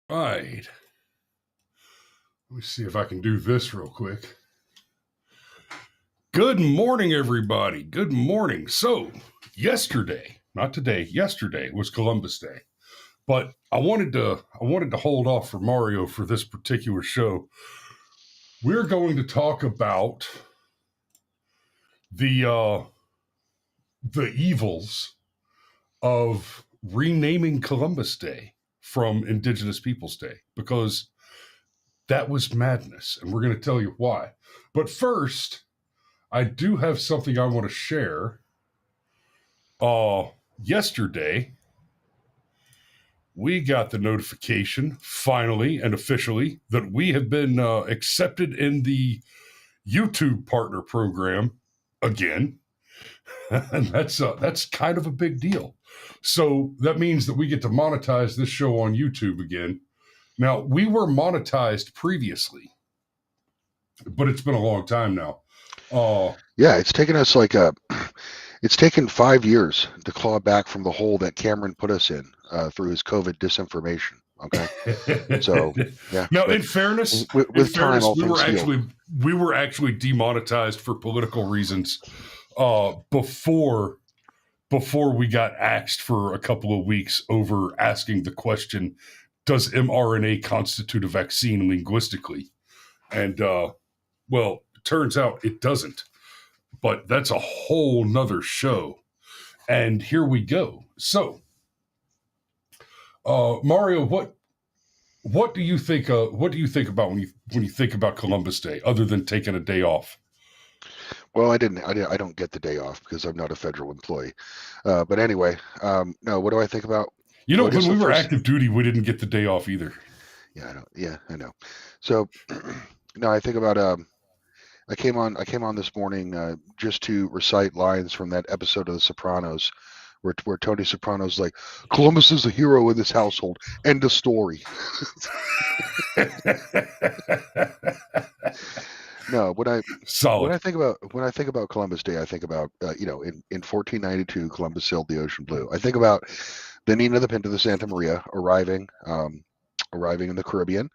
All right. Let me see if I can do this real quick. Good morning, everybody. Good morning. So, yesterday, not today, yesterday was Columbus Day. But I wanted to hold off for Mario for this particular show. We're going to talk about the evils of renaming Columbus Day from Indigenous Peoples Day, because that was madness, and we're going to tell you why. But first, I do have something I want to share. Yesterday, we got the notification, finally and officially, that we have been accepted in the YouTube partner program again. And that's kind of a big deal. So that means that we get to monetize this show on YouTube again. Now, we were monetized previously, but it's been a long time now. Yeah, it's taken us it's taken 5 years to claw back from the hole that Cameron put us in through his COVID disinformation. Okay, so yeah. Now, in fairness, with time, all things heal. we were actually demonetized for political reasons before we got axed for a couple of weeks over asking the question, does mRNA constitute a vaccine linguistically? And well, it turns out it doesn't. But that's a whole nother show. And here we go. So, Mario, what do you think? What do you think about when you think about Columbus Day, other than taking a day off? Well, I don't get the day off because I'm not a federal employee. But anyway, no. What do I think about? You know, when we were active duty, we didn't get the day off either. Yeah, I know. So, no, I think about I came on this morning just to recite lines from that episode of The Sopranos, where Tony Soprano's like, Columbus is a hero in this household. End of story. No, when I think about Columbus Day, I think about in 1492 Columbus sailed the ocean blue. I think about the Nina the Pinta the Santa Maria arriving in the Caribbean,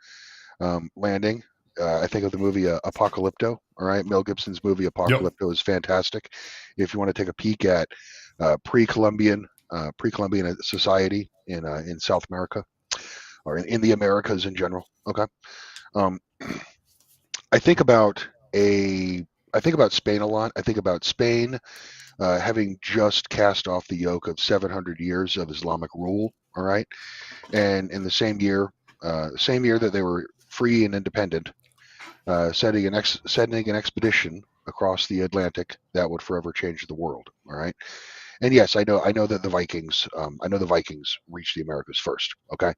landing. I think of the movie Apocalypto. All right, Mel Gibson's movie Apocalypto is fantastic. If you want to take a peek at pre-Columbian society in South America, or in the Americas in general. Okay, I think about Spain a lot. I think about Spain having just cast off the yoke of 700 years of Islamic rule. All right, and in the same year that they were free and independent, sending an expedition across the Atlantic that would forever change the world. All right, and yes, I know that the Vikings reached the Americas first. Okay,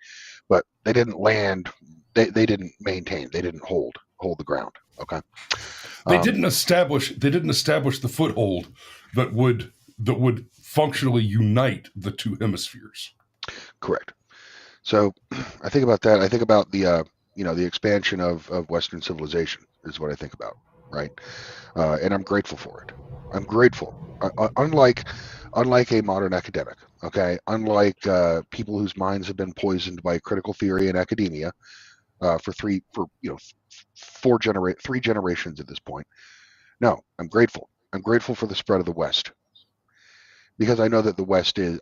but they didn't land. They didn't maintain. They didn't hold the ground. Okay, they didn't establish the foothold that would functionally unite the two hemispheres. Correct. So I think about that. I think about the expansion of Western civilization is what I think about, right? And I'm grateful for it. I'm grateful. Unlike a modern academic, okay? Unlike people whose minds have been poisoned by critical theory and academia for three generations at this point. No, I'm grateful. I'm grateful for the spread of the West, because I know that the West is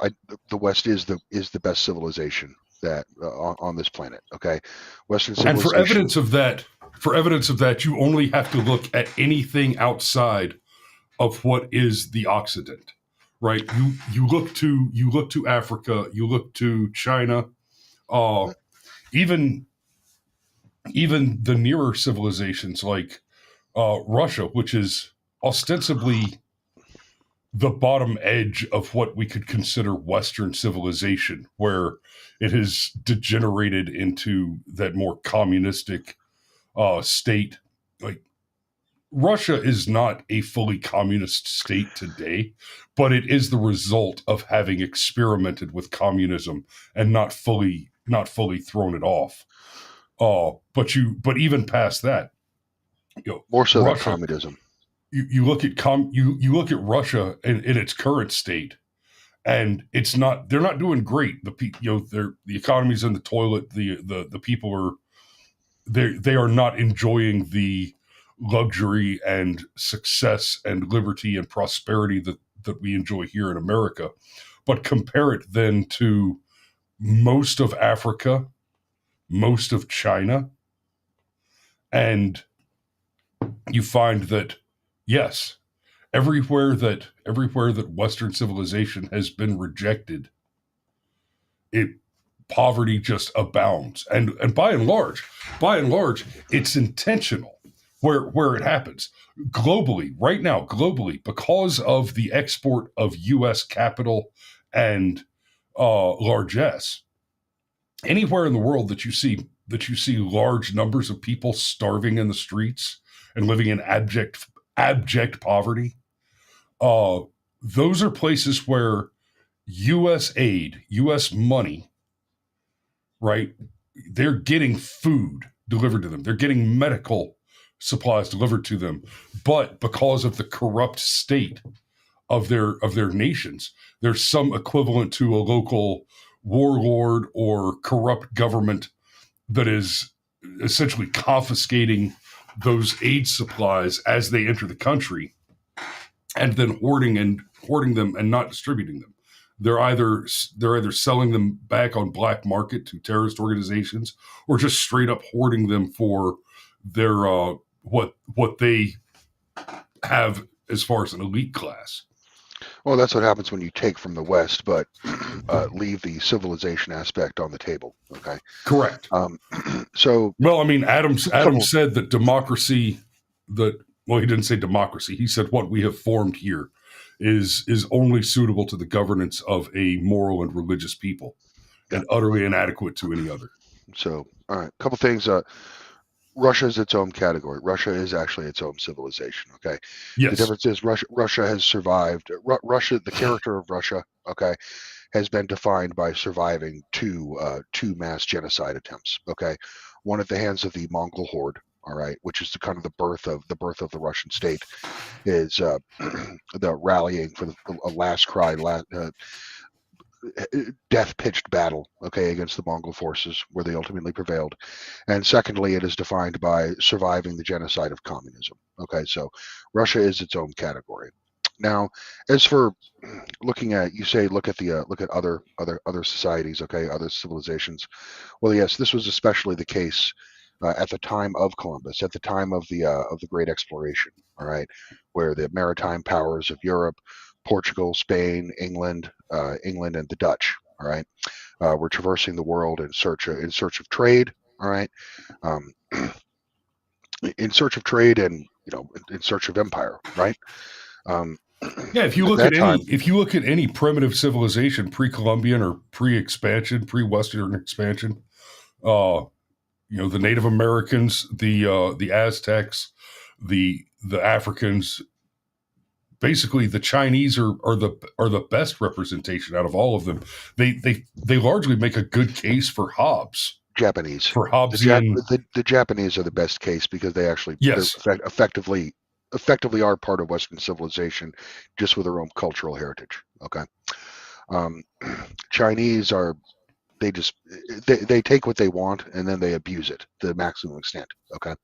the best civilization that on this planet. Okay, Western civilization. And for evidence of that, you only have to look at anything outside of what is the Occident, right? You look to Africa, you look to China, even the nearer civilizations like Russia, which is ostensibly the bottom edge of what we could consider Western civilization, where it has degenerated into that more communistic state. Like, Russia is not a fully communist state today, but it is the result of having experimented with communism and not fully thrown it off. But even past that, more so than communism. You look at you look at Russia in its current state, and they're not doing great. The economy's in the toilet. The people are they are not enjoying the luxury and success and liberty and prosperity that we enjoy here in America. But compare it then to most of Africa, most of China, and you find that yes, everywhere that Western civilization has been rejected, it poverty just abounds, and by and large, it's intentional where it happens globally, because of the export of U.S. capital and largesse. Anywhere in the world that you see large numbers of people starving in the streets and living in abject poverty, uh, those are places where U.S. aid, U.S. money, right? They're getting food delivered to them. They're getting medical supplies delivered to them. But because of the corrupt state of their nations, there's some equivalent to a local warlord or corrupt government that is essentially confiscating those aid supplies as they enter the country, and then hoarding them and not distributing them. They're either selling them back on black market to terrorist organizations, or just straight up hoarding them for their what they have as far as an elite class. Well, that's what happens when you take from the West, but leave the civilization aspect on the table. Okay. Correct. So, Well, I mean, Adams couple, said that democracy that well, he didn't say democracy. He said what we have formed here is only suitable to the governance of a moral and religious people, yeah. and utterly inadequate to any other. So, all right, a couple things. Russia is its own category. Russia is actually its own civilization. Okay. Yes. The difference is Russia has survived. Russia, the character of Russia, okay, has been defined by surviving two mass genocide attempts. Okay, one at the hands of the Mongol horde. All right, which is the kind of the birth of the Russian state, is the rallying for a last cry, death pitched battle, okay, against the Mongol forces, where they ultimately prevailed. And secondly, it is defined by surviving the genocide of communism. Okay, so Russia is its own category. Now, as for looking at, you say look at other societies, okay, other civilizations. Well, yes, this was especially the case at the time of Columbus, at the time of the Great Exploration. All right, where the maritime powers of Europe, Portugal, Spain, England, and the Dutch, all right, were traversing the world in search of trade. All right, um, in search of trade, and in search of empire. Right. Um, Yeah, if you at look that at any time, if you look at any primitive civilization, pre-Columbian or pre-expansion, pre-Western expansion, uh, the Native Americans, the Aztecs, the Africans, basically the Chinese are the best representation out of all of them. They largely make a good case for Hobbes, Japanese. for Hobbesian. The Japanese are the best case because they're Yes, effectively are part of Western civilization, just with their own cultural heritage. Okay. Um, Chinese are they take what they want and then they abuse it to the maximum extent. Okay.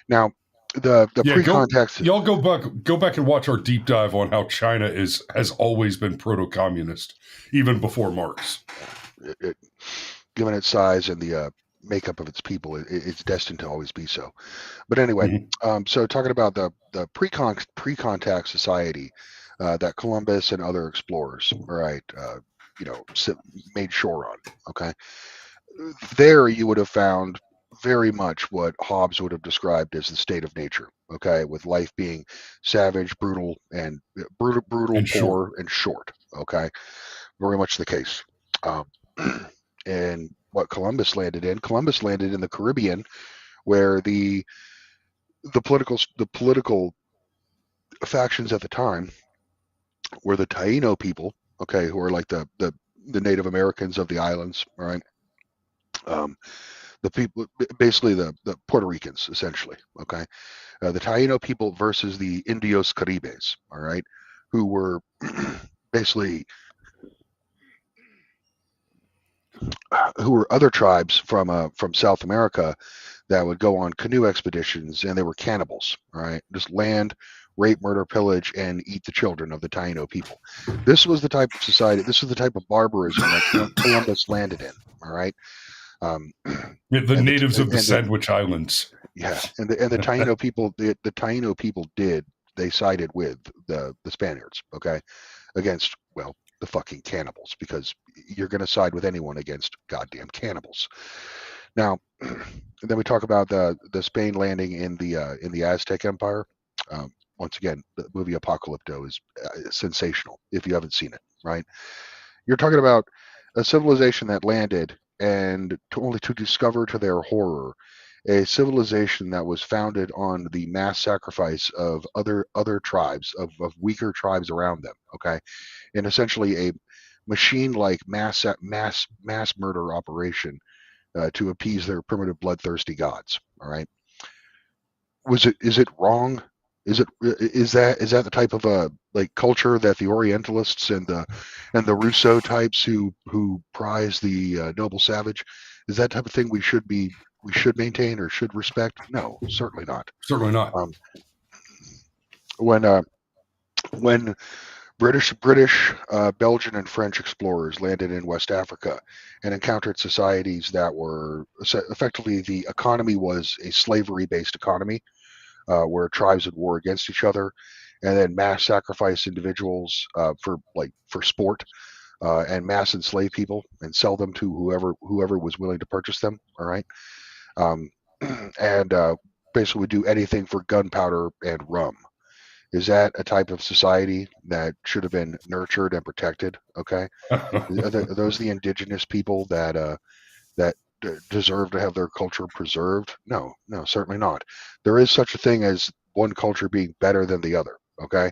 Now, the yeah. pre-context. Y'all go back and watch our deep dive on how China has always been proto-communist, even before Marx. Given its size and the makeup of its people, it's destined to always be so. But anyway, so talking about the pre-contact society that Columbus and other explorers, all right, made shore on. Okay, there you would have found very much what Hobbes would have described as the state of nature. Okay, with life being savage, brutal, And short. poor, and short. Okay, very much the case. Um, and what Columbus landed in the Caribbean, where the political factions at the time were the Taino people, okay, who are like the Native Americans of the islands, all right. The people, basically the Puerto Ricans, essentially, okay. The Taino people versus the Indios Caribes, all right, who were basically who were other tribes from South America that would go on canoe expeditions, and they were cannibals, right? Just land, rape, murder, pillage, and eat the children of the Taino people. This was the type of society, this was the type of barbarism that Columbus landed in, all right? Um, The and natives the of the Sandwich Islands. yeah, and the Taino people, the Taino people they sided with the Spaniards, okay, against, well, the fucking cannibals, because you're going to side with anyone against goddamn cannibals. Now, then we talk about the Spain landing in the Aztec Empire. Once again, the movie Apocalypto is sensational if you haven't seen it. Right? You're talking about a civilization that landed, and only to discover to their horror a civilization that was founded on the mass sacrifice of other tribes, of weaker tribes around them. Okay, and essentially a machine-like mass murder operation to appease their primitive bloodthirsty gods. All right, is it wrong? Is that the type of like culture that the Orientalists and the Rousseau types who prize the noble savage, is that type of thing we should maintain or should respect? No, certainly not. Certainly not. Um, when when British, Belgian, and French explorers landed in West Africa and encountered societies that were effectively, the economy was a slavery-based economy, where tribes would war against each other, and then mass sacrifice individuals for sport, and mass enslave people and sell them to whoever was willing to purchase them. All right, um, and basically would do anything for gunpowder and rum. Is that a type of society that should have been nurtured and protected? Okay, are those the indigenous people that deserve to have their culture preserved? No, no, certainly not. There is such a thing as one culture being better than the other. Okay,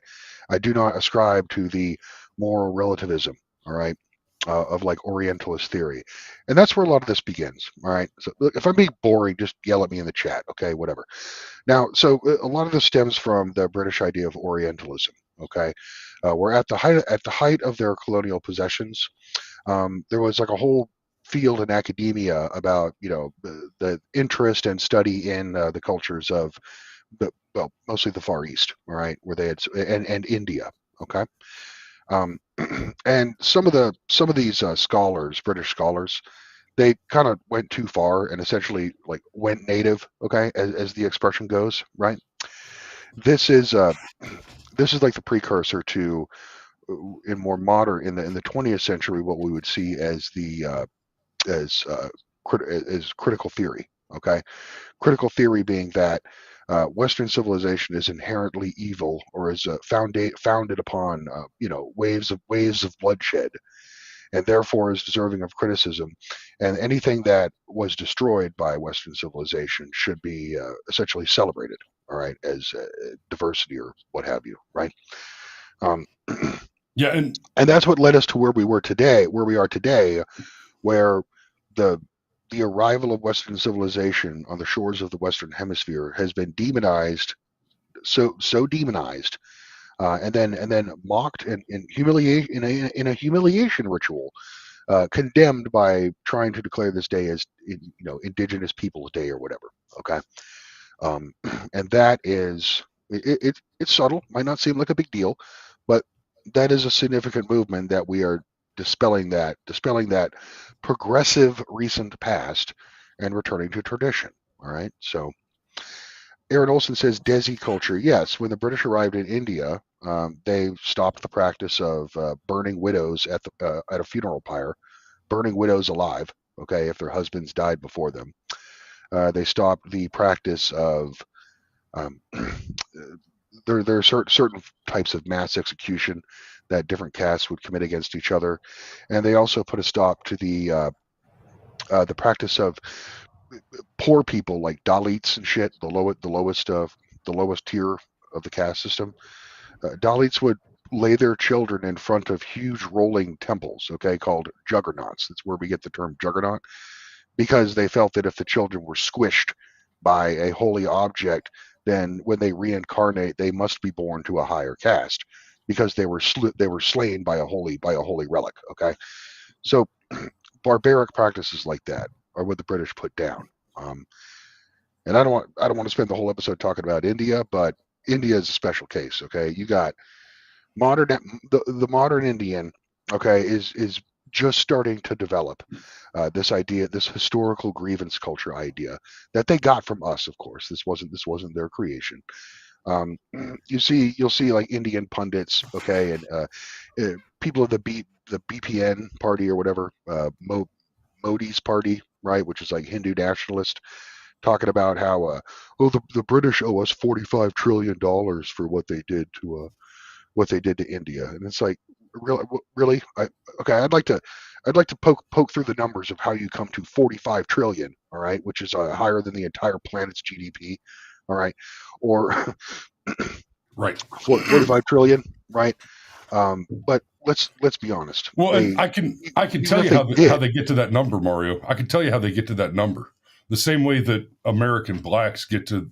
I do not ascribe to the moral relativism. All right. Of like Orientalist theory, and that's where a lot of this begins. All right. So look, if I'm being boring, just yell at me in the chat. Okay, whatever. Now, so a lot of this stems from the British idea of Orientalism. Okay, we're at the height of their colonial possessions. There was like a whole field in academia about the interest and study in the cultures of well, mostly the Far East, all right, where they had, and India. Okay, um, and some of these scholars, British scholars, they kind of went too far and essentially like went native. Okay, as the expression goes, right? This is this is like the precursor to, in more modern, in the 20th century, what we would see as the as as critical theory. Okay, critical theory being that Western civilization is inherently evil, or is founded upon waves of bloodshed, and therefore is deserving of criticism. And anything that was destroyed by Western civilization should be essentially celebrated. All right, as diversity or what have you. Right. Um, Yeah, and and that's what led us to where we are today, where the the arrival of Western civilization on the shores of the Western Hemisphere has been demonized, so demonized, and then mocked and humiliation in a humiliation ritual, condemned by trying to declare this day as Indigenous Peoples Day or whatever. Okay, and that is it's subtle, might not seem like a big deal, but that is a significant movement that we are dispelling that progressive recent past and returning to tradition. All right, so Aaron Olson says Desi culture. Yes, when the British arrived in India, they stopped the practice of burning widows at a funeral pyre, burning widows alive. Okay, if their husbands died before them, they stopped the practice of um, there are certain types of mass execution that different castes would commit against each other, and they also put a stop to the practice of poor people like Dalits and shit, the lowest tier of the caste system. Dalits would lay their children in front of huge rolling temples, okay, called juggernauts. That's where we get the term juggernaut, because they felt that if the children were squished by a holy object, then when they reincarnate, they must be born to a higher caste because they were slain by a holy relic. Okay, so barbaric practices like that are what the British put down. And I don't want to spend the whole episode talking about India, but India is a special case. Okay, you got the modern Indian. Okay, is just starting to develop this idea, this historical grievance culture idea that they got from us. Of course, this wasn't their creation. You'll see like Indian pundits, okay, and people of the BPN party or whatever, Modi's party, right, which is like Hindu nationalist, talking about how the British owe us $45 trillion for what they did to India, and it's like really, okay, I'd like to poke through the numbers of how you come to 45 trillion, all right, which is higher than the entire planet's GDP, all right, or right, 45 trillion, right? But let's be honest. Well, and I can tell you how they get to that number, Mario. I can tell you how they get to that number. The same way that American blacks get to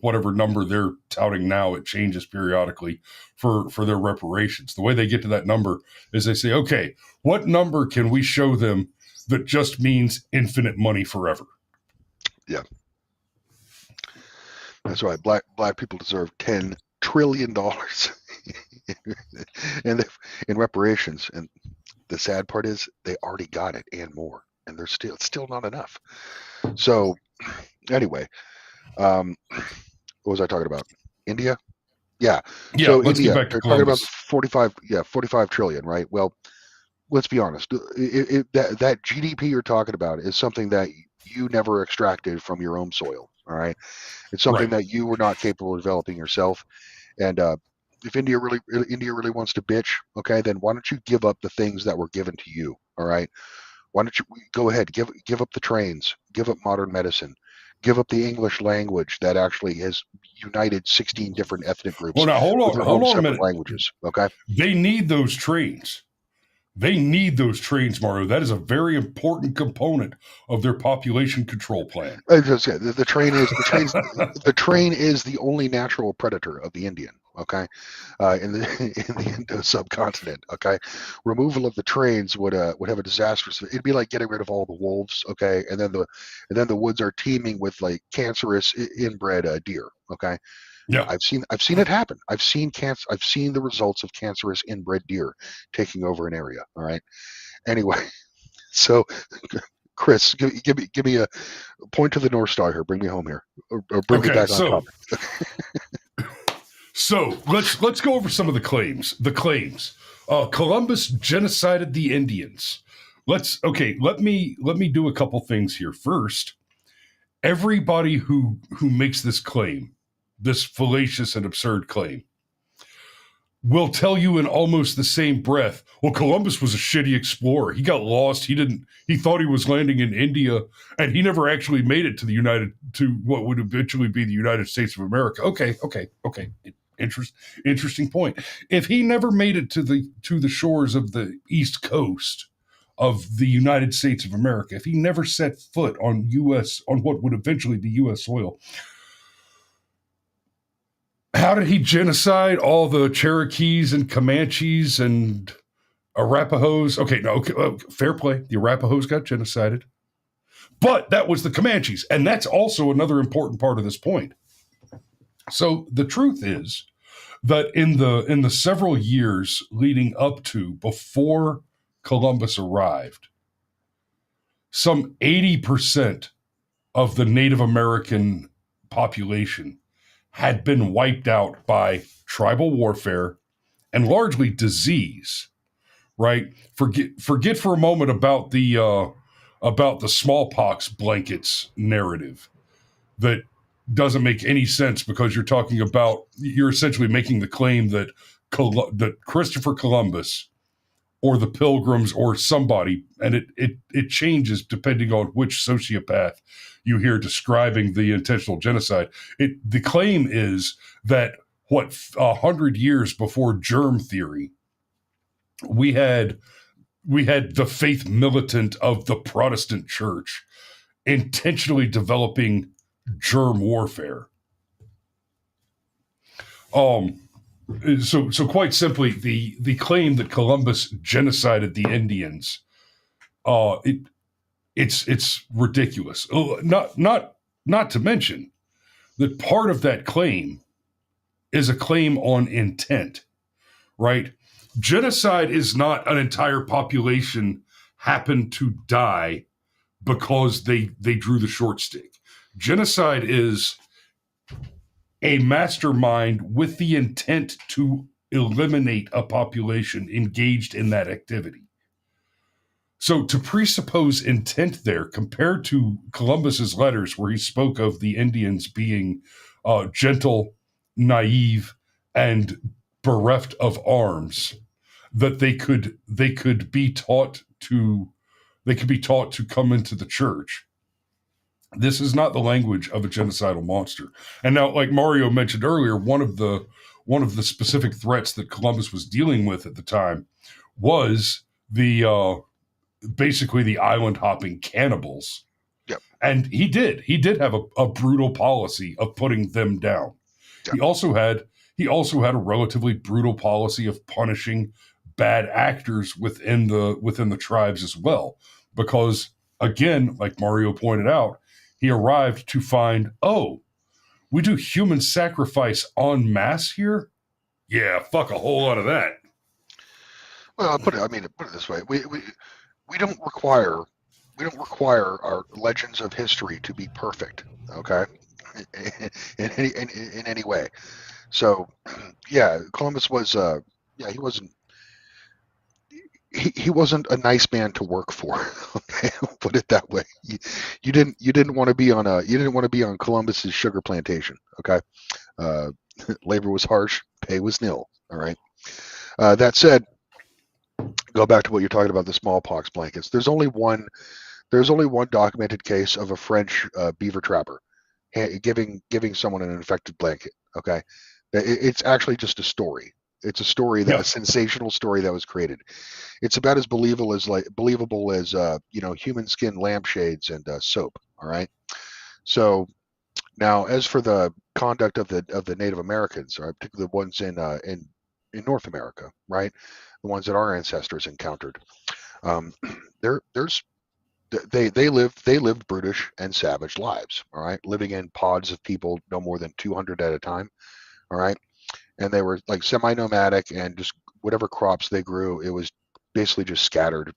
whatever number they're touting now, it changes periodically for their reparations. The way they get to that number is they say, okay, what number can we show them that just means infinite money forever? Yeah, that's right. Black people deserve $10 trillion in reparations, and the sad part is they already got it and more, and it's still not enough. So anyway, what was I talking about? India? Yeah. So let's India, get back to they're talking about Columbus. 45 trillion, right? Well, let's be honest. That GDP you're talking about is something that you never extracted from your own soil. All right. It's something that you were not capable of developing yourself. And if India really wants to bitch, okay, then why don't you give up the things that were given to you? All right. Why don't you go ahead, give up the trains, give up modern medicine, give up the English language that actually has united 16 different ethnic groups. Well, now hold on a minute. Languages, okay? They need those trains. They need those trains, Mario. That is a very important component of their population control plan. The train is the only natural predator of the Indian. Okay, in the Indo subcontinent. Okay, removal of the trains would have a disastrous. It'd be like getting rid of all the wolves. Okay, and then the woods are teeming with like cancerous inbred deer. Okay. Yeah, I've seen it happen. I've seen the results of cancerous inbred deer taking over an area. All right. Anyway, so Chris, give me a point to the North Star here. Bring me home here, or bring me back on topic. So let's go over some of the claims. Columbus genocided the Indians. Let me do a couple things here. First, everybody who makes this claim, this fallacious and absurd claim, will tell you in almost the same breath, well, Columbus was a shitty explorer. He got lost. He thought he was landing in India, and he never actually made it to what would eventually be the United States of America. Okay. Interesting point. If he never made it to the shores of the East Coast of the United States of America, if he never set foot on what would eventually be U.S. soil, how did he genocide all the Cherokees and Comanches and Arapahoes? Fair play. The Arapahoes got genocided. But that was the Comanches, and that's also another important part of this point. So the truth is that in the several years leading up to before Columbus arrived, some 80% of the Native American population had been wiped out by tribal warfare and largely disease, right? Forget for a moment about the smallpox blankets narrative that doesn't make any sense, because you're essentially making the claim that Christopher Columbus or the Pilgrims or somebody, and it changes depending on which sociopath you hear describing the intentional genocide. The claim is that 100 years before germ theory, we had the faith militant of the Protestant church intentionally developing germ warfare. So quite simply, the claim that Columbus genocided the Indians, it's ridiculous. Oh, not to mention that part of that claim is a claim on intent, right? Genocide is not an entire population happened to die because they drew the short stick. Genocide is a mastermind with the intent to eliminate a population engaged in that activity. So to presuppose intent there, compared to Columbus's letters, where he spoke of the Indians being gentle, naive, and bereft of arms, that they could be taught to come into the church. This is not the language of a genocidal monster. And now, like Mario mentioned earlier, one of the specific threats that Columbus was dealing with at the time was the basically the island hopping cannibals. Yep. And he did have a brutal policy of putting them down. Yep. He also had a relatively brutal policy of punishing bad actors within the tribes as well, because again, like Mario pointed out, he arrived to find, oh, we do human sacrifice en masse here. Yeah, fuck a whole lot of that. Well, put it this way: we don't require our legends of history to be perfect, okay, in any way. So, yeah, Columbus was he wasn't a nice man to work for. Okay, put it that way. You didn't want to be on Columbus's sugar plantation. Okay, labor was harsh, pay was nil. All right. That said, go back to what you're talking about, the smallpox blankets. There's only one documented case of a French beaver trapper giving someone an infected blanket. Okay, it's actually just a story. It's a story a sensational story that was created. It's about as believable as human skin lampshades and soap. All right. So now, as for the conduct of the Native Americans, right, particularly the ones in North America, right, the ones that our ancestors encountered, there's they lived brutish and savage lives. All right, living in pods of people no more than 200 at a time. All right, and they were like semi-nomadic, and just whatever crops they grew, it was basically just scattered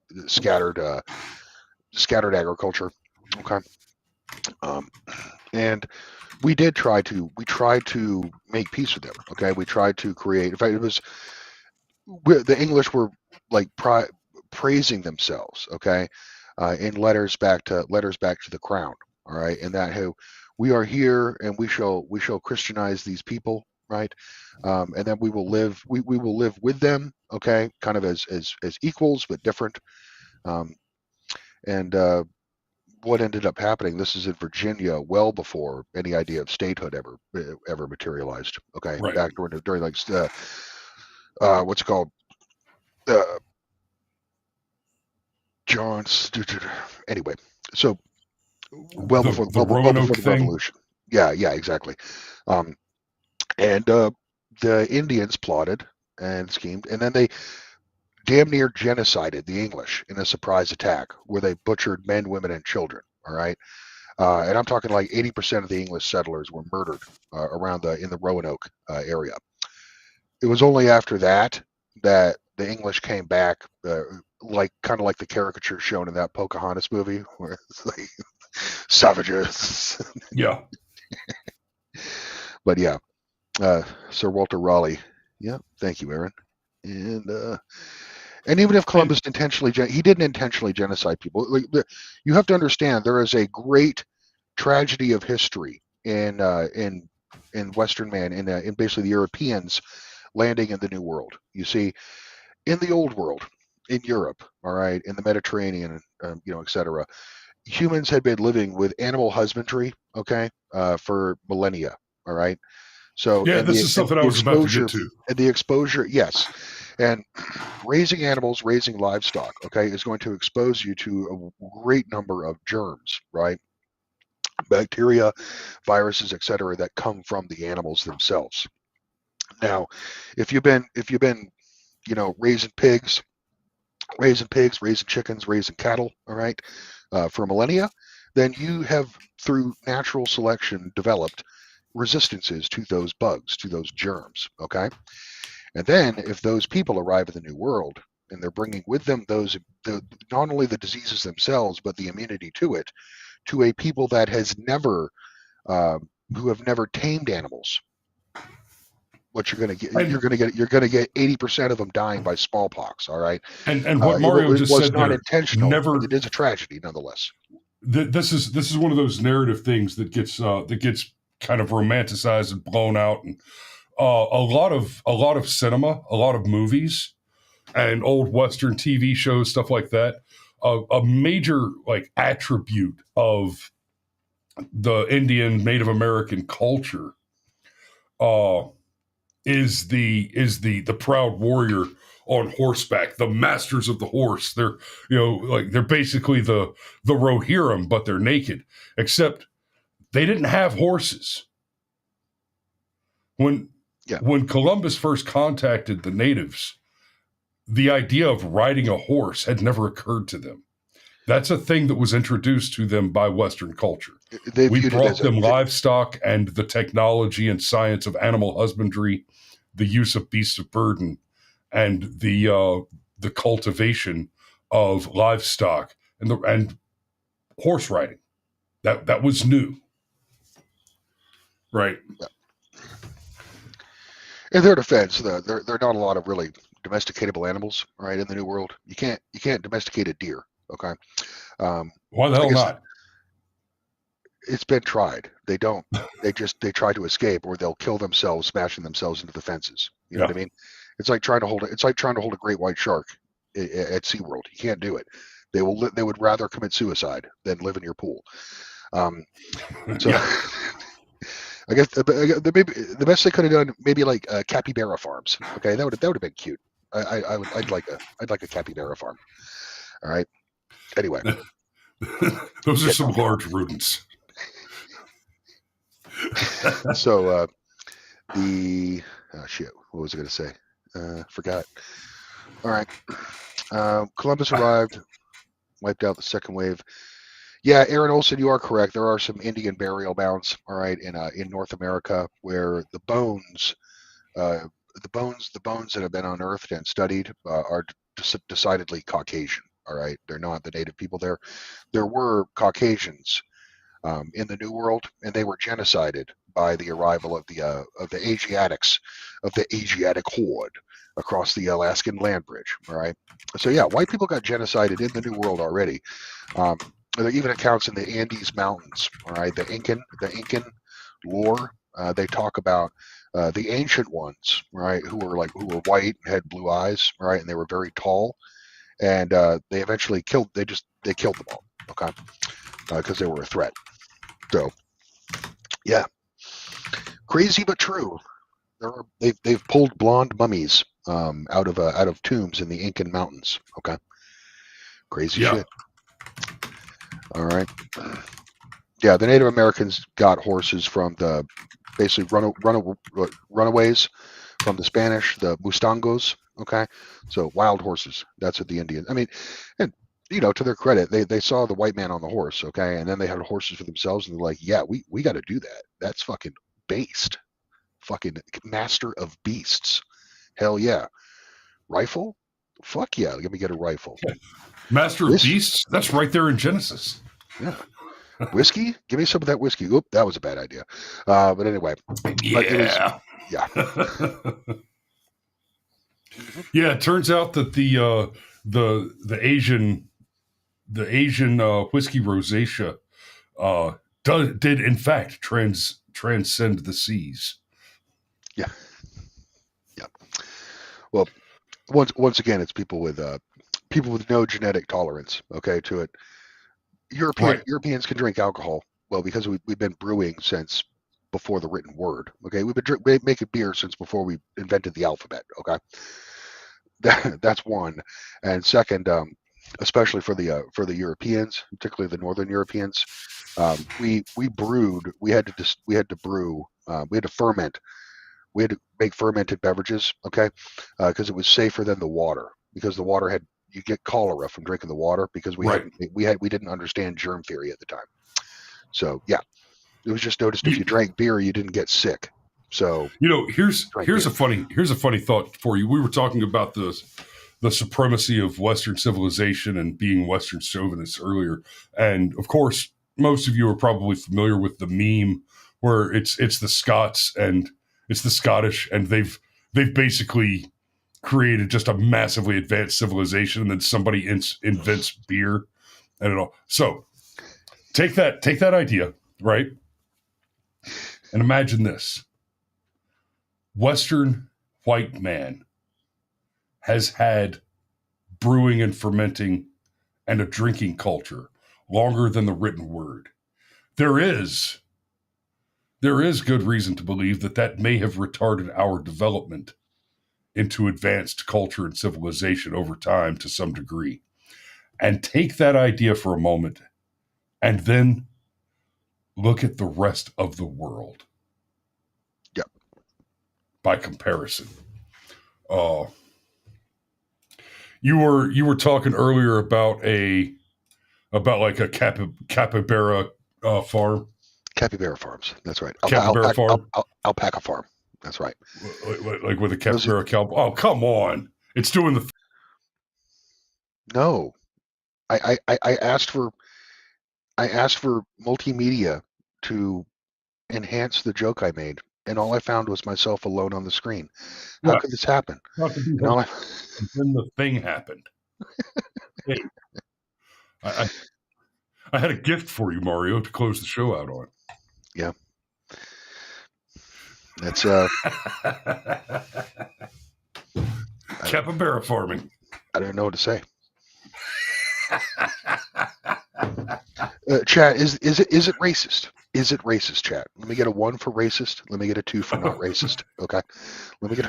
agriculture. Okay, and we tried to make peace with them. Okay, we tried to create. In fact, the English were like praising themselves. Okay, in letters back to the crown. All right, and that how we are here and we shall Christianize these people. Right, and then we will live with them. Okay, kind of as equals but different. And what ended up happening? This is in Virginia, well before any idea of statehood ever materialized. Okay, Right. back during like what's it called? John's. Anyway, so well before the revolution. Yeah, exactly. And the Indians plotted and schemed, and then they damn near genocided the English in a surprise attack where they butchered men, women, and children. All right, and I'm talking like 80% of the English settlers were murdered in the Roanoke area. It was only after that the English came back, kind of like the caricature shown in that Pocahontas movie, where it's like savages. Yeah. But yeah. Sir Walter Raleigh. Yeah, thank you, Aaron. And even if Columbus he didn't intentionally genocide people. You have to understand there is a great tragedy of history in Western man, in basically the Europeans landing in the New World. You see, in the Old World, in Europe, all right, in the Mediterranean, etc. Humans had been living with animal husbandry, okay, for millennia, all right. So yeah, this is something I was about to get to. And the exposure, yes, and raising animals, raising livestock, okay, is going to expose you to a great number of germs, right? Bacteria, viruses, etc., that come from the animals themselves. Now, if you've been raising pigs, raising chickens, raising cattle, all right, for millennia, then you have, through natural selection, developed resistances to those bugs, to those germs. Okay, and then if those people arrive in the New World and they're bringing with them not only the diseases themselves but the immunity to it, to a people that has never uh, who have never tamed animals, what you're going to get, And you're going to get 80% of them dying by smallpox. All right, and what Mario it just was said not there, intentional, but never. it is a tragedy nonetheless. This is one of those narrative things that gets kind of romanticized and blown out, and a lot of cinema, a lot of movies, and old Western TV shows, stuff like that. A major like attribute of the Indian Native American culture uh, is the proud warrior on horseback, the masters of the horse. They're they're basically the Rohirrim, but they're naked. Except they didn't have horses when Yeah, when Columbus first contacted the natives. The idea of riding a horse had never occurred to them. That's a thing that was introduced to them by Western culture. they We viewed it brought as a them livestock and the technology and science of animal husbandry, the use of beasts of burden, and the cultivation of livestock and horse riding. That was new, right? in their defense. They're not a lot of really domesticatable animals, right? In the New World, you can't domesticate a deer. Okay, Why the I hell guess not? it's been tried. They don't. They try to escape, or they'll kill themselves, smashing themselves into the fences. You know what Yeah, I mean? It's like trying to hold it. It's like trying to hold a great white shark at SeaWorld. You can't do it. They would rather commit suicide than live in your pool. Um, so yeah, I guess the best they could have done, maybe like capybara farms. Okay, that would have been cute. I'd like a capybara farm. All right. Anyway, those are getting some off track. large rodents. So the shit. What was I going to say? Forgot. All right. Columbus arrived, wiped out the second wave. Yeah, Aaron Olson, you are correct. There are some Indian burial mounds, all right, in North America where uh, the bones that have been unearthed and studied are decidedly Caucasian. All right, they're not the native people there. There were Caucasians in the New World, and they were genocided by the arrival of the Asiatic horde across the Alaskan land bridge. All right, so yeah, white people got genocided in the New World already. Um, there are even accounts in the Andes Mountains. All right, the Incan lore. They talk about the ancient ones, right, who were white and had blue eyes, right, and they were very tall, and they eventually killed. They killed them all. Okay, because they were a threat. So yeah, crazy but true. They've pulled blonde mummies out of tombs in the Incan mountains. Okay, crazy Yeah, shit. All right. Yeah, the Native Americans got horses from the basically runaways from the Spanish, the Mustangos. Okay, so wild horses. That's what the Indians. I mean, and to their credit, they saw the white man on the horse. Okay, and then they had horses for themselves, and they're like, yeah, we got to do that. That's fucking based, fucking master of beasts. Hell yeah, rifle. Fuck yeah, let me get a rifle. Master of This, Beasts. That's right there in Genesis. yeah, whiskey. Give me some of that whiskey. Oop, that was a bad idea. But anyway, but it was, Yeah. yeah. Mhm. Yeah, it turns out that the Asian whiskey rosacea did in fact transcend the seas. Yeah, yeah. Well, once again, it's people with no genetic tolerance. Okay, to it. Right. Europeans can drink alcohol. Well, because we've been brewing since before the written word. Okay, we've been making beer since before we invented the alphabet. Okay, that's one, and second, especially for the Europeans, particularly the Northern Europeans, we brewed. We had to brew. We had to ferment. We had to make fermented beverages. Okay, because it was safer than the water because the water had you get cholera from drinking the water because we Right. didn't understand germ theory at the time. So yeah, it was just noticed if you drank beer, you didn't get sick. So Here's drink here's beer. a funny thought for you. We were talking about the supremacy of Western civilization and being Western chauvinists earlier, and of course, most of you are probably familiar with the meme where it's the Scots and it's the Scottish, and they've basically created just a massively advanced civilization, and then somebody invents beer and it all. So take that idea, right, and imagine this: Western white man has had brewing and fermenting and a drinking culture longer than the written word. There is good reason to believe that may have retarded our development into advanced culture and civilization over time to some degree. And take that idea for a moment and then look at the rest of the world. Yep. By comparison. You were talking earlier about like a capybara farm. Capybara farms. That's right. Capybara farm. Alpaca farm. That's right. Like with a capybara cow. Oh, come on! It's doing the. No, I asked for multimedia to enhance the joke I made, and all I found was myself alone on the screen. How could this happen? And all then the thing happened. Hey, I had a gift for you, Mario, to close the show out on. Yeah. That's capybara farming. I don't know what to say. Chat, is it racist? Is it racist, chat? Let me get a 1 for racist. Let me get a 2 for not racist. Okay. Let me get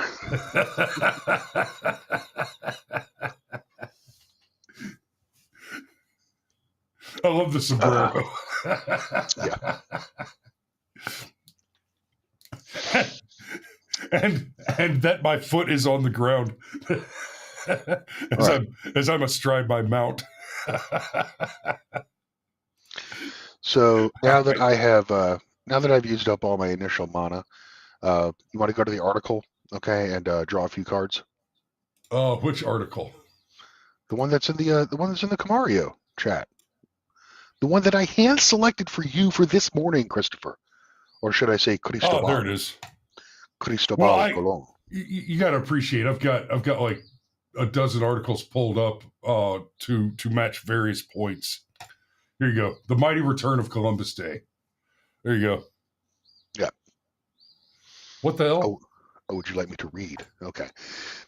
I love the sombrero. Yeah. and that my foot is on the ground as I'm astride my mount. So now that I've used up all my initial mana, you want to go to the article, okay, and draw a few cards? Which article? The one that's in the Camario chat. The one that I hand selected for you for this morning, Christopher. Or should I say Cristobal? Oh, there it is. Cristobal Colon. You got to appreciate. I've got like a dozen articles pulled up to match various points. Here you go. The Mighty Return of Columbus Day. There you go. Yeah. What the hell? Oh, would you like me to read? Okay.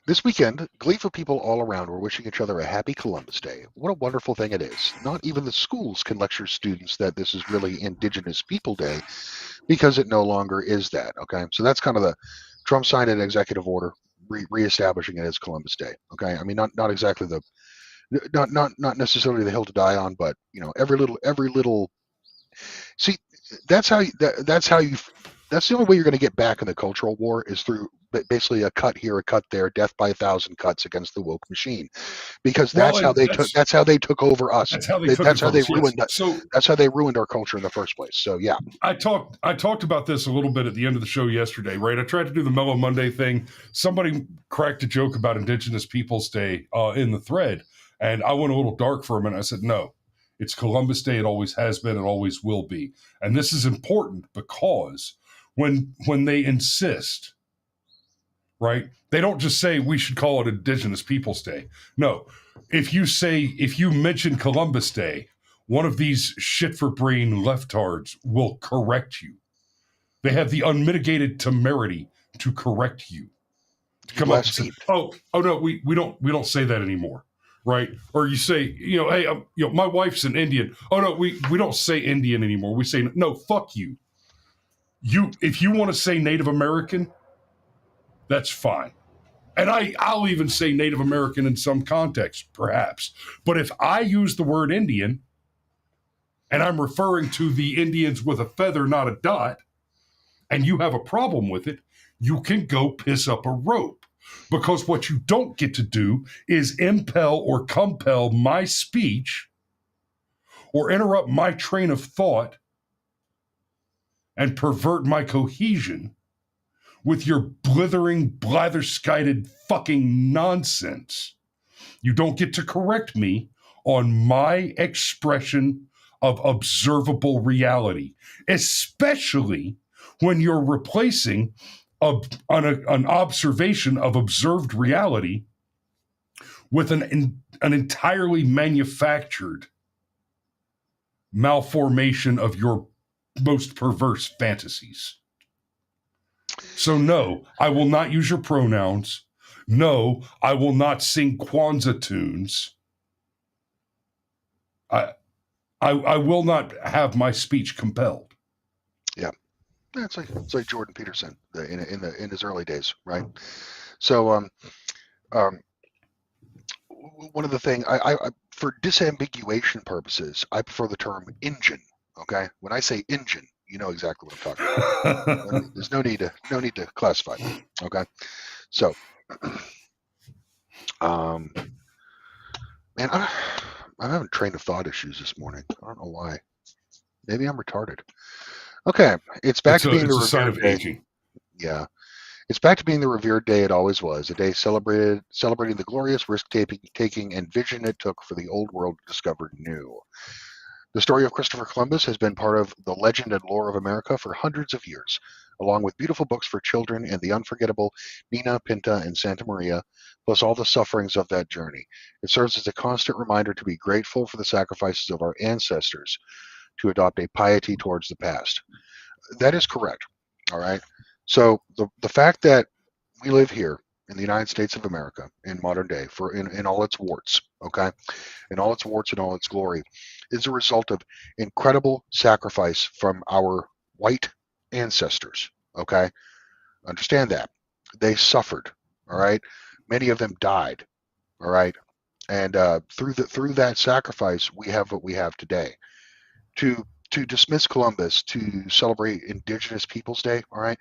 This weekend, gleeful people all around were wishing each other a happy Columbus Day. What a wonderful thing it is. Not even the schools can lecture students that this is really Indigenous People Day because it no longer is that. Okay. So that's kind of the Trump signed an executive order reestablishing it as Columbus Day. Okay. I mean, not exactly not necessarily the hill to die on, but every little. See, that's the only way you're going to get back in the cultural war is through basically a cut here, a cut there, death by 1,000 cuts against the woke machine, because that's how they took over us. That's how they ruined our culture in the first place. So yeah, I talked about this a little bit at the end of the show yesterday, right? I tried to do the Mellow Monday thing. Somebody cracked a joke about Indigenous Peoples Day in the thread, and I went a little dark for a minute. I said, no, it's Columbus Day. It always has been. It always will be. And this is important because when they insist, right, they don't just say we should call it Indigenous Peoples Day. No, if you mention Columbus Day, one of these shit for brain leftards will correct you. They have the unmitigated temerity to correct you. To come up and say, oh no, we don't say that anymore. Right? Or you say, hey, my wife's an Indian. Oh no, we don't say Indian anymore. We say, no, fuck you. If you want to say Native American, that's fine. And I'll even say Native American in some context, perhaps. But if I use the word Indian, and I'm referring to the Indians with a feather, not a dot, and you have a problem with it, you can go piss up a rope. Because what you don't get to do is impel or compel my speech or interrupt my train of thought and pervert my cohesion with your blithering, blather-skited fucking nonsense. You don't get to correct me on my expression of observable reality, especially when you're replacing an observation of observed reality with an entirely manufactured malformation of your most perverse fantasies. So no, I will not use your pronouns. No, I will not sing Kwanzaa tunes. I will not have my speech compelled. Yeah, it's like Jordan Peterson in his early days, right? So one of the things I for disambiguation purposes, I prefer the term engine. Okay, when I say engine, you know exactly what I'm talking about. There's no need to classify them. Okay, so man, I'm having train of thought issues this morning. I don't know why. Maybe I'm retarded. Okay, it's back to being the a sign of revered day. aging. Yeah, it's back to being the revered day it always was. A day celebrating the glorious risk-taking and vision it took for the old world to discover new. The story of Christopher Columbus has been part of the legend and lore of America for hundreds of years, along with beautiful books for children and the unforgettable Nina, Pinta, and Santa Maria, plus all the sufferings of that journey. It serves as a constant reminder to be grateful for the sacrifices of our ancestors, to adopt a piety towards the past. That is correct. All right. So the fact that we live here in the United States of America in modern day, in all its warts, okay, in all its warts and all its glory, is a result of incredible sacrifice from our white ancestors. Okay, understand that they suffered. All right, many of them died. All right, and through that sacrifice, we have what we have today. To dismiss Columbus, to celebrate Indigenous Peoples Day, all right,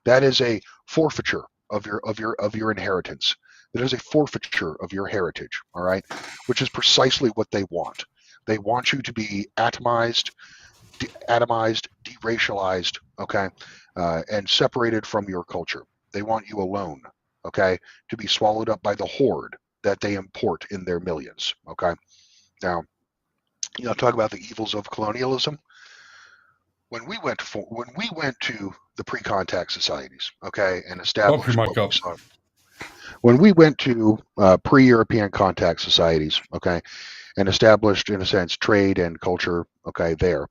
that is a forfeiture of your inheritance. That is a forfeiture of your heritage, all right, which is precisely what they want. They want you to be atomized, deracialized, okay, and separated from your culture. They want you alone, okay, to be swallowed up by the horde that they import in their millions, okay. Now, talk about the evils of colonialism. When we went to the pre-contact societies, okay, and Bump your established mic what we up. saw. When we went to pre-European contact societies, okay, and established, in a sense, trade and culture, okay, there,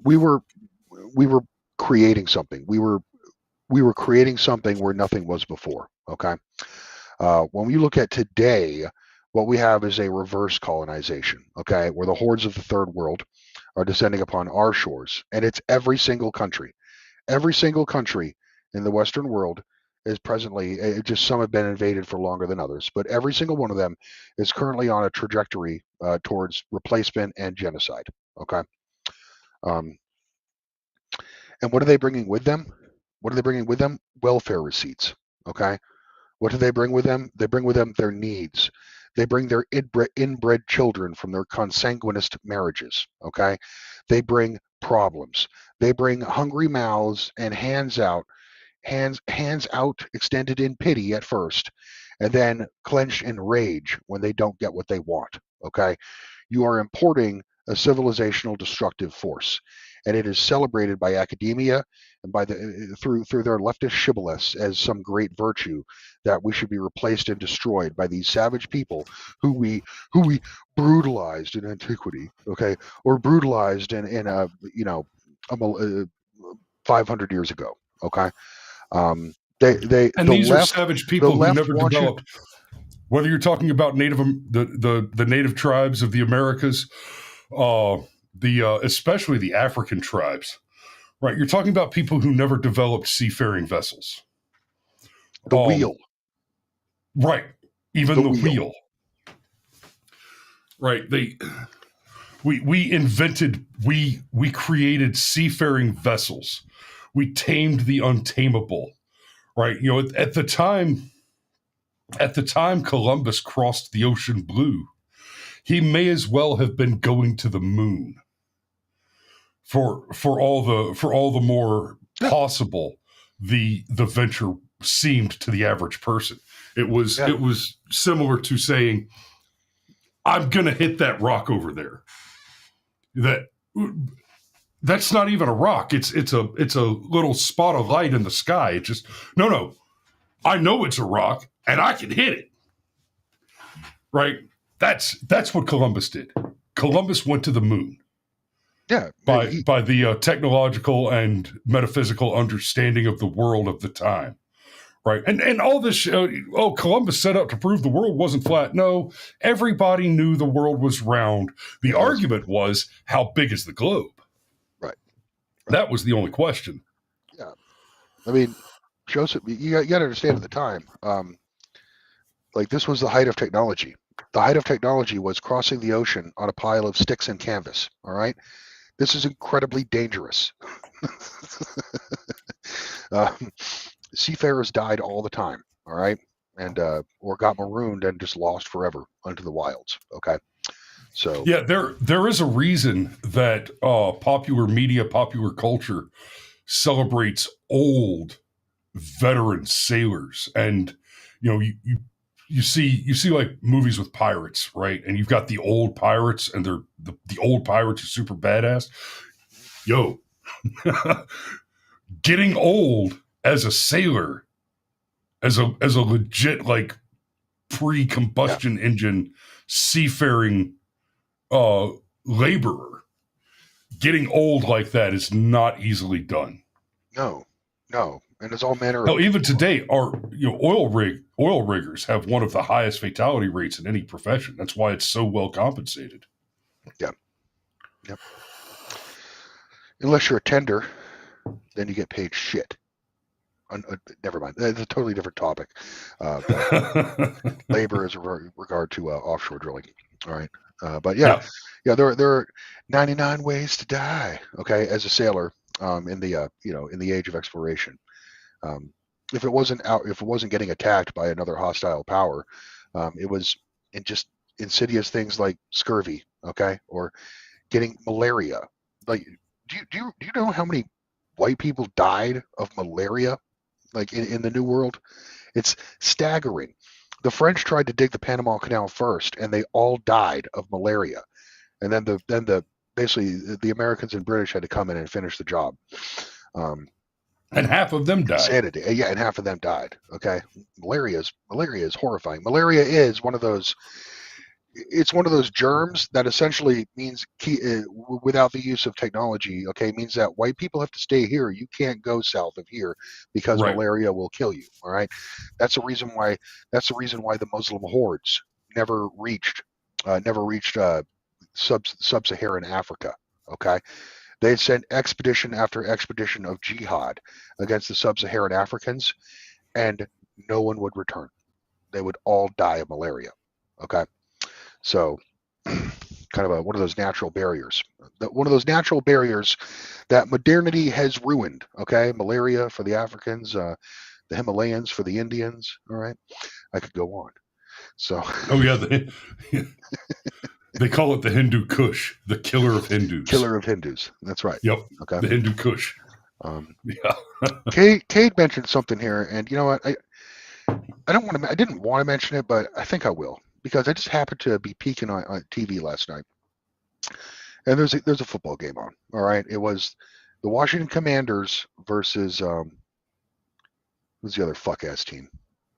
we were creating something. We were creating something where nothing was before, okay. When we look at today, what we have is a reverse colonization, okay, where the hordes of the third world are descending upon our shores, and it's every single country in the Western world is presently, just some have been invaded for longer than others, but every single one of them is currently on a trajectory towards replacement and genocide. Okay, um, and what are they bringing with them? What are they bringing with them? Welfare receipts. Okay, what do they bring with them? They bring with them their needs. They bring their inbred children from their consanguineous marriages. Okay, they bring problems. They bring hungry mouths and hands out extended in pity at first, and then clenched in rage when they don't get what they want. Okay, you are importing a civilizational destructive force, and it is celebrated by academia and by the through their leftist shibboleths as some great virtue that we should be replaced and destroyed by these savage people who we brutalized in antiquity, okay, or brutalized in 500 years ago, okay. And these are savage The people who left never wants you. developed. Whether you're talking about the native tribes of the Americas, especially the African tribes, right? You're talking about people who never developed seafaring vessels. The wheel. Right. Even The the wheel. wheel. Right. We created seafaring vessels. We tamed the untamable. Right. At the time At the time Columbus crossed the ocean blue, he may as well have been going to the moon. For all the more Yeah. possible the venture seemed to the average person. It was similar to saying, I'm gonna hit that rock over there. That's not even a rock. It's a little spot of light in the sky. It just no. I know it's a rock and I can hit it. Right? That's what Columbus did. Columbus went to the moon. Yeah, by the technological and metaphysical understanding of the world of the time, right? And all this, Columbus set out to prove the world wasn't flat. No, everybody knew the world was round. The argument was, how big is the globe? Right. That was the only question. Yeah, I mean, Joseph, you got to understand at the time, like this was the height of technology. The height of technology was crossing the ocean on a pile of sticks and canvas. All right. This is incredibly dangerous. Seafarers died all the time, all right, and or got marooned and just lost forever into the wilds. Okay, so yeah, there is a reason that popular media, popular culture celebrates old veteran sailors, and you see like movies with pirates, right? And you've got the old pirates, and they're the old pirates are super badass. Yo, getting old as a sailor, as a legit like pre-combustion engine seafaring laborer, getting old like that is not easily done. No, and there's all manner of. Hell, even today, our oil riggers have one of the highest fatality rates in any profession. That's why it's so well compensated. Yeah. Yep. Unless you're a tender, then you get paid shit. Never mind. It's a totally different topic. Labor is regard to offshore drilling. All right. But yeah, there are 99 ways to die. Okay, as a sailor, in the age of exploration. If it wasn't getting attacked by another hostile power, it was in just insidious things like scurvy, okay, or getting malaria. Like, do you know how many white people died of malaria, like in the New World? It's staggering. The French tried to dig the Panama Canal first, and they all died of malaria, and then basically the Americans and British had to come in and finish the job. And half of them died. Insanity. Yeah, and half of them died. Okay, malaria is horrifying. Malaria is one of those. It's one of those germs that essentially means without the use of technology. Okay, means that white people have to stay here. You can't go south of here because malaria will kill you. All right, that's the reason why. That's the reason why the Muslim hordes never reached sub-Saharan Africa. Okay. They sent expedition after expedition of jihad against the sub-Saharan Africans, and no one would return. They would all die of malaria. Okay, so kind of one of those natural barriers. One of those natural barriers that modernity has ruined. Okay, malaria for the Africans, the Himalayans for the Indians. All right, I could go on. So. Oh yeah. They call it the Hindu Kush, the killer of Hindus. Killer of Hindus. That's right. Yep. Okay. The Hindu Kush. Yeah. Cade mentioned something here, and you know what? I didn't want to mention it, but I think I will, because I just happened to be peeking on TV last night, and there's a football game on. All right. It was the Washington Commanders versus who's the other fuck ass team?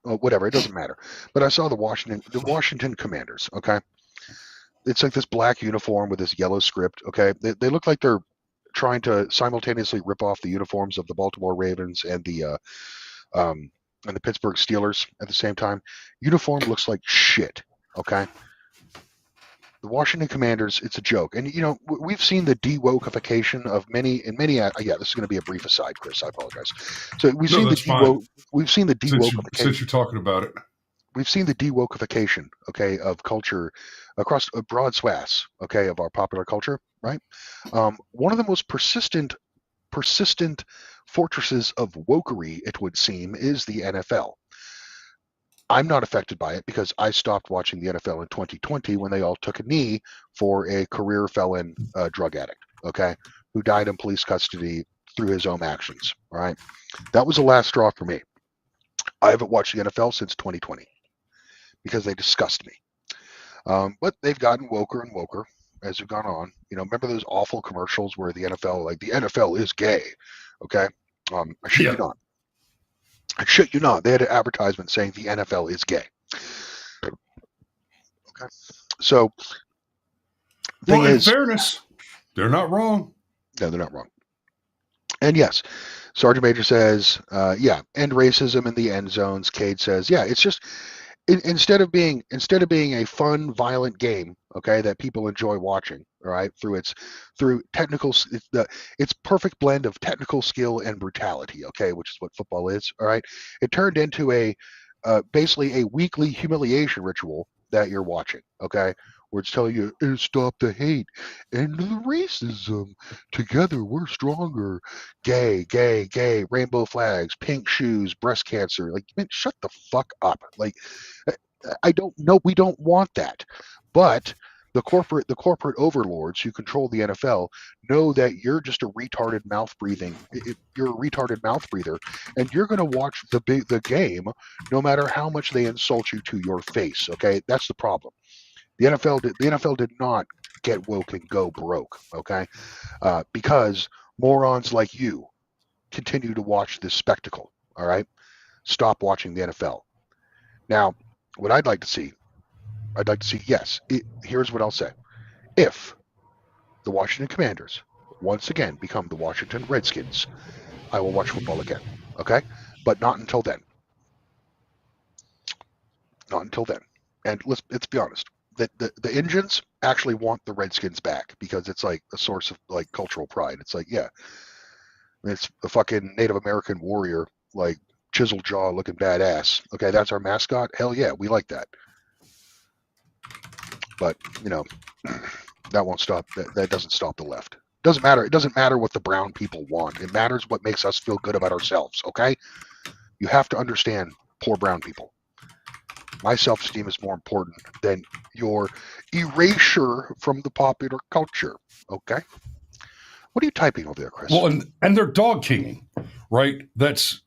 Oh, whatever. It doesn't matter. But I saw the Washington Commanders. Okay. It's like this black uniform with this yellow script. Okay, they look like they're trying to simultaneously rip off the uniforms of the Baltimore Ravens and the Pittsburgh Steelers at the same time. Uniform looks like shit. Okay, the Washington Commanders, it's a joke, and we've seen the de-wokeification of many. Yeah, this is going to be a brief aside, Chris. I apologize. So we've seen the de-wokeification. Since you're talking about it. We've seen the de-wokeification, okay, of culture across a broad swaths, okay, of our popular culture, right? One of the most persistent fortresses of wokery, it would seem, is the NFL. I'm not affected by it because I stopped watching the NFL in 2020 when they all took a knee for a career felon drug addict, okay, who died in police custody through his own actions. All right. That was the last straw for me. I haven't watched the NFL since 2020 because they disgust me. But they've gotten woker and woker as we've gone on. Remember those awful commercials where the NFL, like, the NFL is gay? Okay. I shit you not. I shit you not. They had an advertisement saying the NFL is gay. Okay. So, well, in fairness, they're not wrong. No, they're not wrong. And yes, Sergeant Major says, yeah, end racism in the end zones. Cade says, yeah, it's just instead of being a fun, violent game, okay, that people enjoy watching, all right, through technical, its perfect blend of technical skill and brutality, okay, which is what football is, all right. It turned into basically a weekly humiliation ritual that you're watching, okay, where it's telling you, stop the hate, end the racism, together we're stronger, gay, gay, gay, rainbow flags, pink shoes, breast cancer. Like, man, shut the fuck up. Like, I don't know. We don't want that. But the corporate overlords who control the NFL know that you're just a retarded mouth breathing. You're a retarded mouth breather, and you're going to watch the game no matter how much they insult you to your face. Okay, that's the problem. The NFL did not get woke and go broke. Okay, because morons like you continue to watch this spectacle. All right, stop watching the NFL. Now, what I'd like to see, yes, here's what I'll say. If the Washington Commanders once again become the Washington Redskins, I will watch football again, okay? But not until then. Not until then. And let's be honest. The Indians actually want the Redskins back because it's like a source of like cultural pride. It's like, yeah, it's a fucking Native American warrior, like chisel jaw looking badass. Okay, that's our mascot. Hell yeah, we like that. But that won't stop. That doesn't stop the left. It doesn't matter. It doesn't matter what the brown people want. It matters what makes us feel good about ourselves. Okay, you have to understand, poor brown people. My self-esteem is more important than your erasure from the popular culture. Okay. What are you typing over there, Chris? Well, and they're dog kinging, right? That's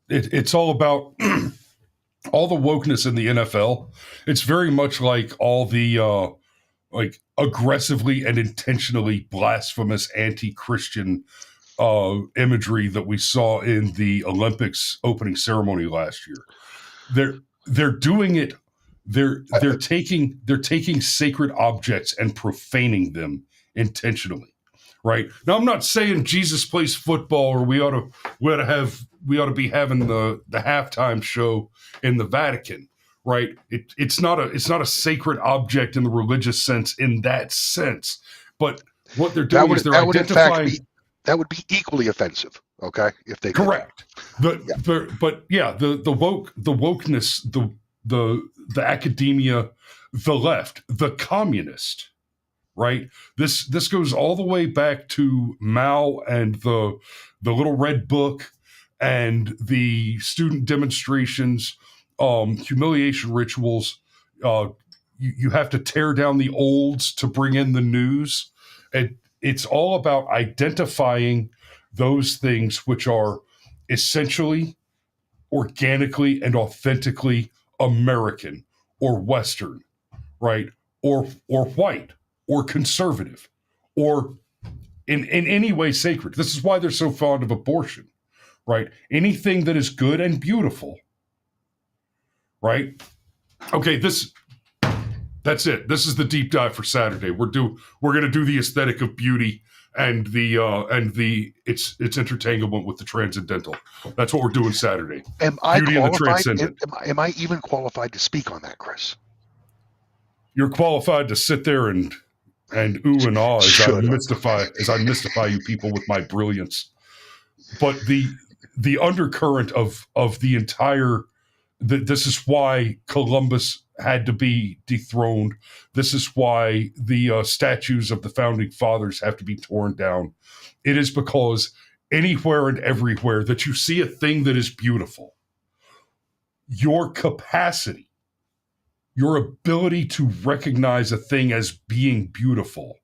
it's all about all the wokeness in the NFL. It's very much like all the like aggressively and intentionally blasphemous anti-Christian imagery that we saw in the Olympics opening ceremony last year. They're doing it. They're taking sacred objects and profaning them intentionally. Right now, I'm not saying Jesus plays football or we ought to be having the halftime show in the Vatican. Right? It's not a sacred object in the religious sense in that sense. But what they're doing is they're identifying. That would be equally offensive. Okay, if they correct. The wokeness, the academia, the left, the communist. Right. This goes all the way back to Mao and the Little Red Book and the student demonstrations, humiliation rituals. You have to tear down the olds to bring in the news. It's all about identifying those things which are essentially, organically, and authentically American or Western, right? Or white. Or conservative, or in any way sacred. This is why they're so fond of abortion, right? Anything that is good and beautiful, right? Okay, that's it. This is the deep dive for Saturday. We're going to do the aesthetic of beauty and its intertanglement with the transcendental. That's what we're doing Saturday. Am I beauty and the transcendent. Am I even qualified to speak on that, Chris? You're qualified to sit there and ooh and ah as I mystify you people with my brilliance. But the undercurrent of the entire this is why Columbus had to be dethroned. This is why the statues of the founding fathers have to be torn down. It is because anywhere and everywhere that you see a thing that is beautiful, your capacity, your ability to recognize a thing as being beautiful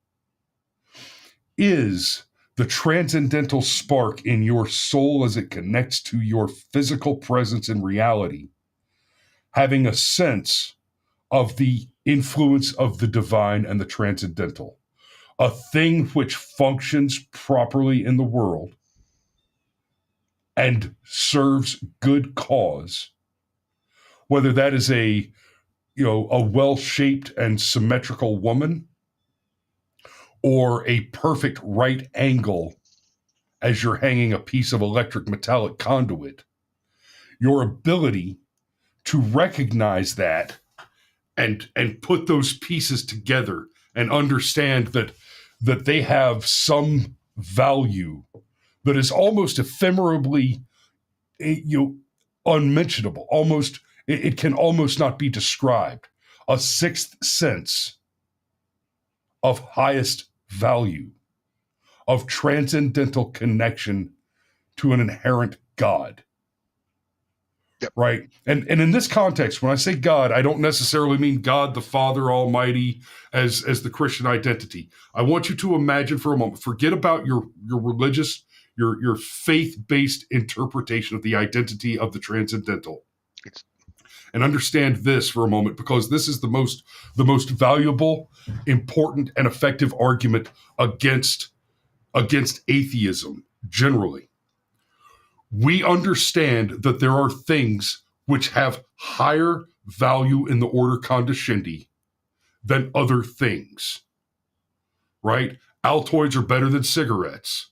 is the transcendental spark in your soul as it connects to your physical presence in reality, having a sense of the influence of the divine and the transcendental, a thing which functions properly in the world and serves good cause, whether that is a well-shaped and symmetrical woman or a perfect right angle as you're hanging a piece of electric metallic conduit. Your ability to recognize that and put those pieces together and understand that they have some value that is almost ephemerally unmentionable, almost it can almost not be described, a sixth sense of highest value, of transcendental connection to an inherent God. Yep. Right. And in this context, when I say God, I don't necessarily mean God the Father Almighty as the Christian identity. I want you to imagine for a moment, forget about your religious, your faith-based interpretation of the identity of the transcendental. And understand this for a moment, because this is the most valuable, important, and effective argument against atheism generally. We understand that there are things which have higher value in the order condescendi than other things, right? Altoids are better than cigarettes.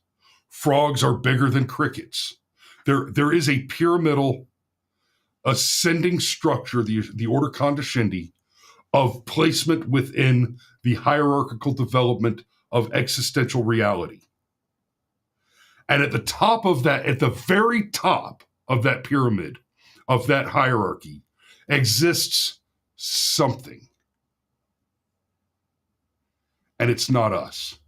Frogs are bigger than crickets. There is a pyramidal ascending structure, the order condescendi, of placement within the hierarchical development of existential reality. And at the top of that, at the very top of that pyramid, of that hierarchy, exists something. And it's not us.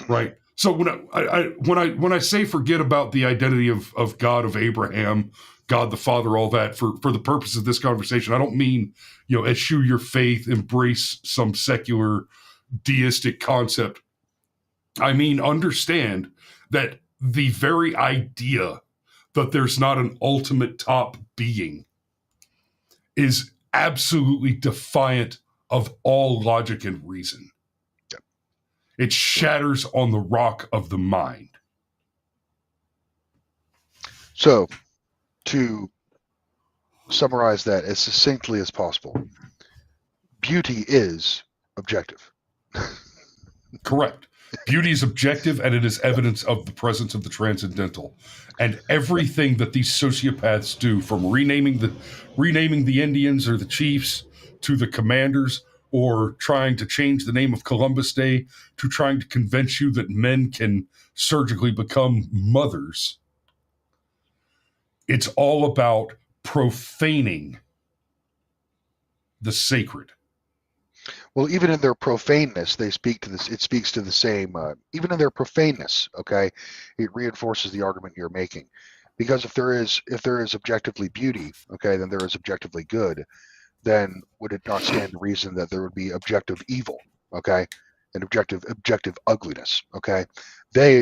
Right? So when I say forget about the identity of God, of Abraham, God the Father, all that, for the purpose of this conversation, I don't mean, eschew your faith, embrace some secular deistic concept. I mean, understand that the very idea that there's not an ultimate top being is absolutely defiant of all logic and reason. It shatters on the rock of the mind. So, to summarize that as succinctly as possible, beauty is objective. Correct. Beauty is objective, and it is evidence of the presence of the transcendental. And everything that these sociopaths do, from renaming the Indians or the chiefs to the commanders, or trying to change the name of Columbus Day, to trying to convince you that men can surgically become mothers, it's all about profaning the sacred. Well, even in their profaneness, they speak to this. It speaks to the same. Even in their profaneness, okay, it reinforces the argument you're making, because if there is objectively beauty, okay, then there is objectively good. Then would it not stand to reason that there would be objective evil, okay, and objective ugliness, okay? They're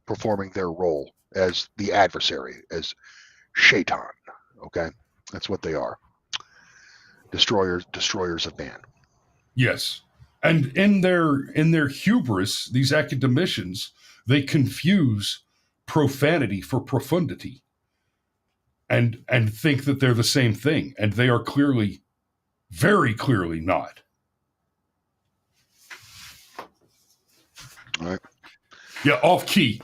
performing their role as the adversary, as shaitan, okay? That's what they are. Destroyers of man. Yes. And in their hubris, these academicians, they confuse profanity for profundity and think that they're the same thing. And they are clearly, very clearly not. All right. Yeah, off key.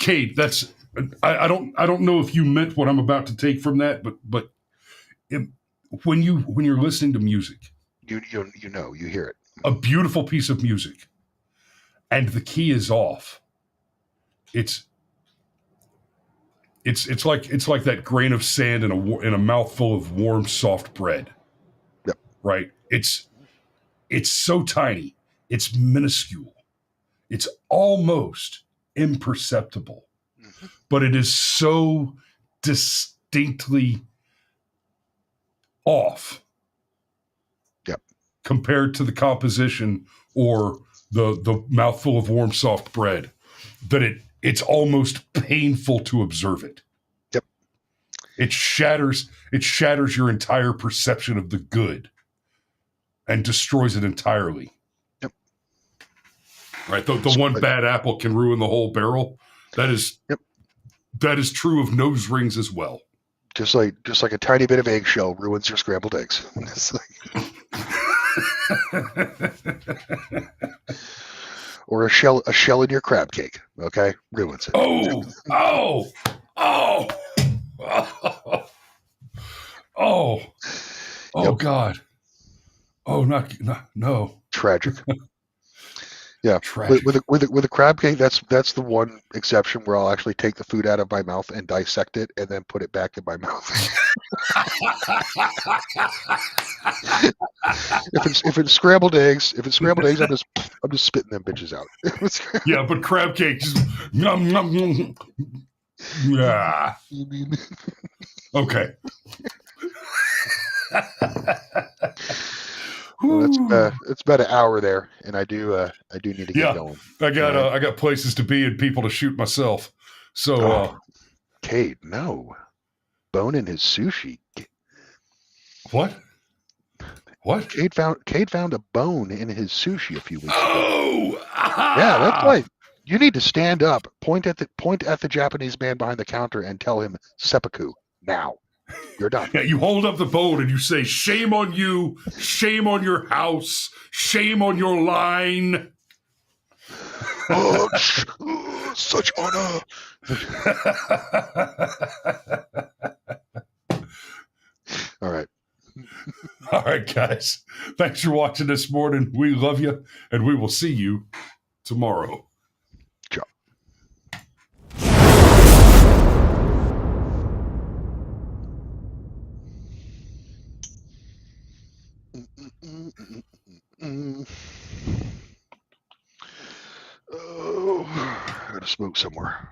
Cade, that's I don't know if you meant what I'm about to take from that, but when you're listening to music, you hear it. A beautiful piece of music, and the key is off. It's like that grain of sand in a mouthful of warm, soft bread. Yep. Right? It's so tiny. It's minuscule. It's almost imperceptible, but it is so distinctly off. Yep. Compared to the composition or the mouthful of warm, soft bread, that it's almost painful to observe it. Yep. It shatters your entire perception of the good and destroys it entirely. Yep. Right. The one bad apple can ruin the whole barrel. That is true of nose rings as well. Just like a tiny bit of eggshell ruins your scrambled eggs. Or a shell in your crab cake, okay? Ruins it. Oh, Yep. God. Oh, no. Tragic. Yeah. Tragic. With a crab cake, that's the one exception where I'll actually take the food out of my mouth and dissect it and then put it back in my mouth. if it's scrambled eggs, I'm just spitting them bitches out. Yeah, but crab cake just yum, yum, yum. Yeah. Okay. Well, it's about an hour there, and I do need to get going. I got places to be and people to shoot myself. So Cade, no. Bone in his sushi. What? Cade found a bone in his sushi a few weeks ago. Yeah, that's right. You need to stand up, point at the Japanese man behind the counter, and tell him seppuku now. You're done. Yeah, you hold up the bone and you say, "Shame on you! Shame on your house! Shame on your line!" Oh, such honor. All right. All right, guys. Thanks for watching this morning. We love you, and we will see you tomorrow. Ciao. Oh, I gotta smoke somewhere.